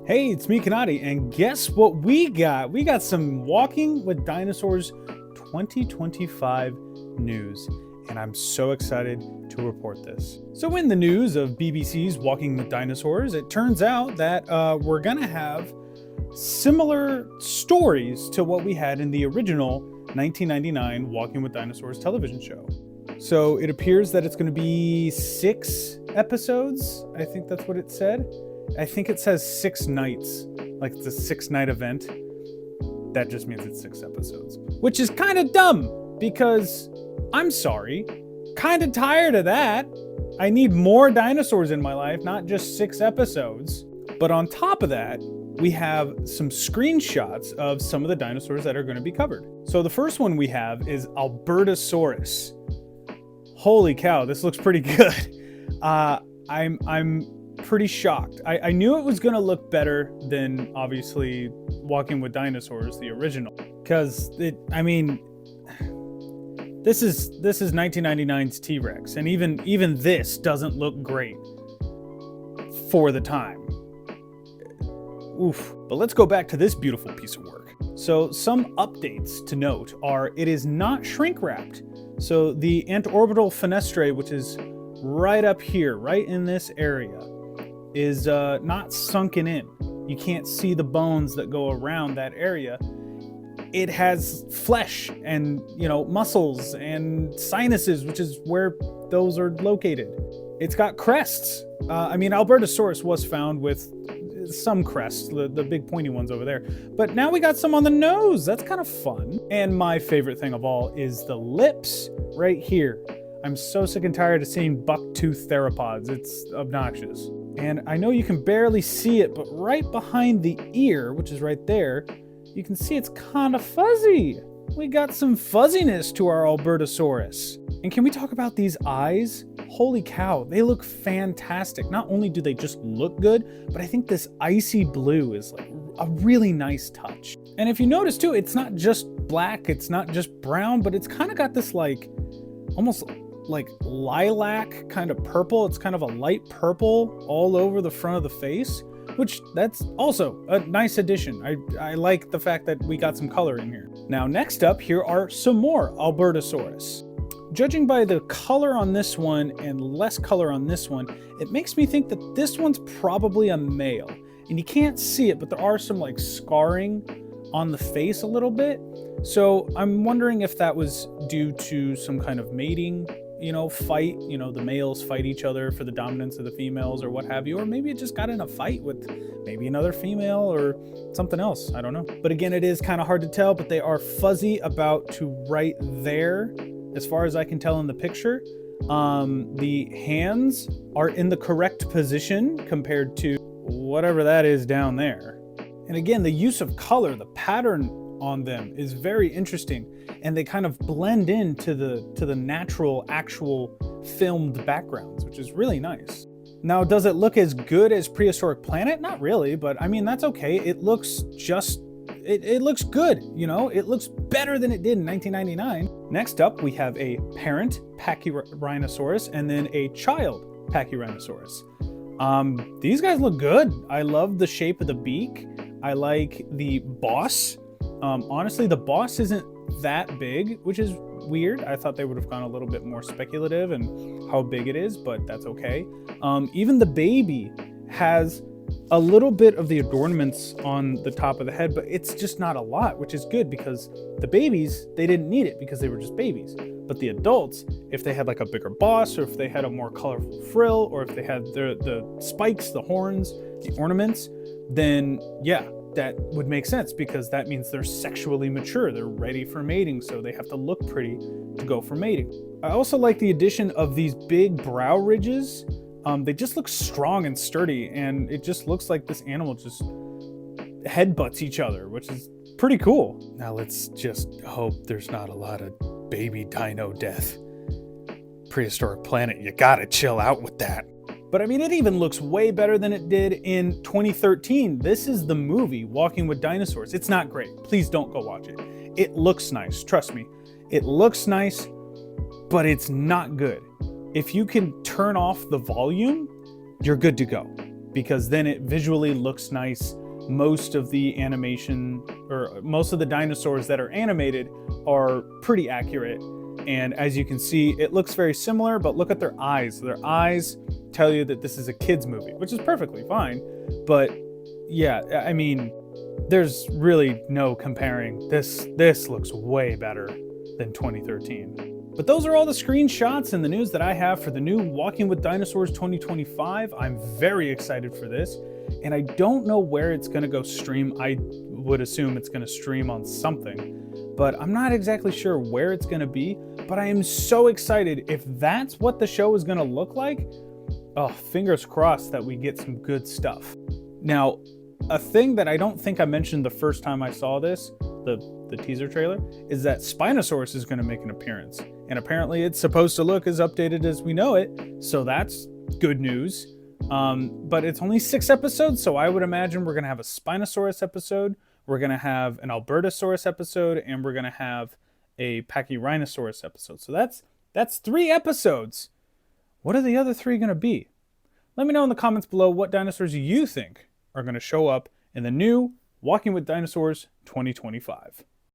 Hey, it's me, Kanati, and guess what we got? We got some Walking with Dinosaurs 2025 news, and I'm so excited to report this. So in the news of BBC's Walking with Dinosaurs, it turns out that we're gonna have similar stories to what we had in the original 1999 Walking with Dinosaurs television show. So it appears that it's gonna be 6 episodes. I think that's what it said. I think it says 6 nights, like it's a 6-night event. That just means it's 6 episodes, which is kind of dumb because I'm sorry, kind of tired of that. I need more dinosaurs in my life, not just 6 episodes. But on top of that, we have some screenshots of some of the dinosaurs that are going to be covered. So the first one we have is Albertosaurus. Holy cow, this looks pretty good. I'm pretty shocked. I knew it was going to look better than obviously Walking with Dinosaurs, the original, because this is 1999's T-Rex, and even this doesn't look great for the time. Oof. But let's go back to this beautiful piece of work. So some updates to note are it is not shrink wrapped. So the antorbital fenestrae, which is right up here, right in this area, is not sunken in. You can't see the bones that go around that area. It has flesh and, muscles and sinuses, which is where those are located. It's got crests. Albertosaurus was found with some crests, the big pointy ones over there. But now we got some on the nose. That's kind of fun. And my favorite thing of all is the lips right here. I'm so sick and tired of seeing buck-tooth theropods. It's obnoxious. And I know you can barely see it, but right behind the ear, which is right there, you can see it's kind of fuzzy. We got some fuzziness to our Albertosaurus. And can we talk about these eyes? Holy cow, they look fantastic. Not only do they just look good, but I think this icy blue is like a really nice touch. And if you notice too, it's not just black, it's not just brown, but it's kind of got this almost like lilac kind of purple. It's kind of a light purple all over the front of the face, which that's also a nice addition. I like the fact that we got some color in here. Now, next up, here are some more Albertosaurus. Judging by the color on this one and less color on this one, it makes me think that this one's probably a male. And you can't see it, but there are some scarring on the face a little bit. So I'm wondering if that was due to some kind of mating fight, the males fight each other for the dominance of the females or what have you, or maybe it just got in a fight with maybe another female or something else. I don't know. But again, it is kind of hard to tell, but they are fuzzy about to right there. As far as I can tell in the picture, the hands are in the correct position compared to whatever that is down there. And again, the use of color, the pattern on them is very interesting, and they kind of blend into the natural, actual filmed backgrounds, which is really nice. Now, does it look as good as Prehistoric Planet? Not really, but that's okay. It looks it looks good, it looks better than it did in 1999. Next up, we have a parent Pachyrhinosaurus and then a child Pachyrhinosaurus. These guys look good. I love the shape of the beak. I like the boss. Honestly, the boss isn't that big, which is weird. I thought they would have gone a little bit more speculative and how big it is, but that's okay. Even the baby has a little bit of the adornments on the top of the head, but it's just not a lot, which is good because the babies, they didn't need it because they were just babies. But the adults, if they had a bigger boss, or if they had a more colorful frill, or if they had the spikes, the horns, the ornaments, then yeah, that would make sense because that means they're sexually mature. They're ready for mating, so they have to look pretty to go for mating. I also like the addition of these big brow ridges. They just look strong and sturdy, and it just looks like this animal just headbutts each other, which is pretty cool. Now let's just hope there's not a lot of baby dino death. Prehistoric Planet, you gotta chill out with that. But it even looks way better than it did in 2013. This is the movie, Walking with Dinosaurs. It's not great. Please don't go watch it. It looks nice. Trust me. It looks nice, but it's not good. If you can turn off the volume, you're good to go. because then it visually looks nice. Most of the animation, or most of the dinosaurs that are animated, are pretty accurate. And as you can see, it looks very similar, but look at their eyes. Their eyes tell you that this is a kid's movie, which is perfectly fine. But yeah, I mean, there's really no comparing. This looks way better than 2013. But those are all the screenshots and the news that I have for the new Walking with Dinosaurs 2025. I'm very excited for this, and I don't know where it's going to go stream. I would assume it's going to stream on something, but I'm not exactly sure where it's going to be. But I am so excited. If that's what the show is going to look like, oh, fingers crossed that we get some good stuff. Now, a thing that I don't think I mentioned the first time I saw this, the teaser trailer, is that Spinosaurus is going to make an appearance. And apparently it's supposed to look as updated as we know it, so that's good news. But it's only 6 episodes, so I would imagine we're going to have a Spinosaurus episode, we're going to have an Albertosaurus episode, and we're going to have a Pachyrhinosaurus episode. So that's 3 episodes. What are the other 3 going to be? Let me know in the comments below what dinosaurs you think are going to show up in the new Walking with Dinosaurs 2025.